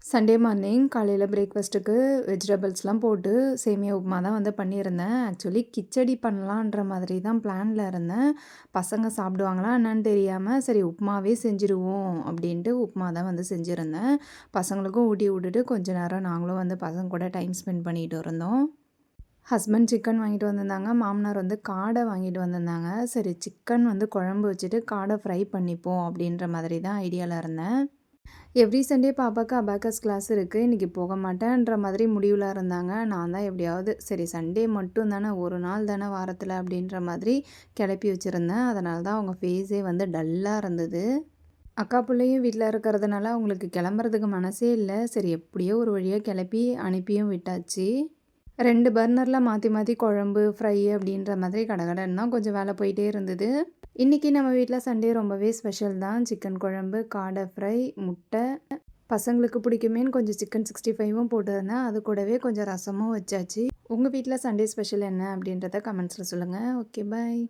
Sunday morning காலையில பிரேக்ஃபாஸ்ட்டுக்கு வெஜிடபிள்ஸ்லாம் போட்டு சேமியா உப்புமா தான் வந்து பண்ணியிருந்தேன். ஆக்சுவலி கிச்சடி பண்ணலான்ற மாதிரி தான் பிளான்ல இருந்தேன். பசங்க சாப்பிடுவாங்களா என்னன்னு தெரியாம, சரி உப்புமாவே செஞ்சுருவோம் அப்படின்ட்டு உப்புமா தான் வந்து செஞ்சிருந்தேன். பசங்களுக்கும் ஊட்டி விட்டுட்டு கொஞ்ச நேரம் நாங்களும் வந்து பசங்க கூட டைம் ஸ்பெண்ட் பண்ணிட்டு இருந்தோம். ஹஸ்பண்ட் சிக்கன் வாங்கிட்டு வந்திருந்தாங்க. மாமனார் வந்து காடை வாங்கிட்டு வந்திருந்தாங்க. சரி சிக்கன் வந்து குழம்பு வச்சுட்டு காடை ஃப்ரை பண்ணிப்போம் அப்படின்ற மாதிரி தான் ஐடியால இருந்தேன். எவ்ரி சண்டே பாப்பாவுக்கு அபாக்கஸ் கிளாஸ் இருக்குது. இன்றைக்கி போக மாட்டேன்ற மாதிரி முடிவில் இருந்தாங்க. நான் தான் எப்படியாவது சரி சண்டே மட்டும் தானே, ஒரு நாள் தானே வாரத்தில் அப்படின்ற மாதிரி கிளப்பி வச்சுருந்தேன். அதனால தான் அவங்க ஃபேஸே வந்து டல்லாக இருந்தது. அக்கா பிள்ளையும் வீட்டில் இருக்கிறதுனால அவங்களுக்கு கிளம்புறதுக்கு மனசே இல்லை. சரி எப்படியோ ஒரு வழியாக கிளப்பி அனுப்பியும் விட்டாச்சு. 2 பர்னரில் மாற்றி மாற்றி குழம்பு, ஃப்ரை அப்படின்ற மாதிரி கடகடன்னு தான் கொஞ்சம் வேலை போயிட்டே இருந்தது. இன்றைக்கி நம்ம வீட்டில் சண்டே ரொம்பவே ஸ்பெஷல் தான். சிக்கன் குழம்பு, காடை ஃப்ரை, முட்டை. பசங்களுக்கு பிடிக்குமேன்னு கொஞ்சம் சிக்கன் 65வும் போட்டிருந்தேன். அது கூடவே கொஞ்சம் ரசமும் வச்சாச்சு. உங்கள் வீட்டில் சண்டே ஸ்பெஷல் என்ன அப்படின்றத கமெண்ட்ஸில் சொல்லுங்கள். ஓகே, பாய்.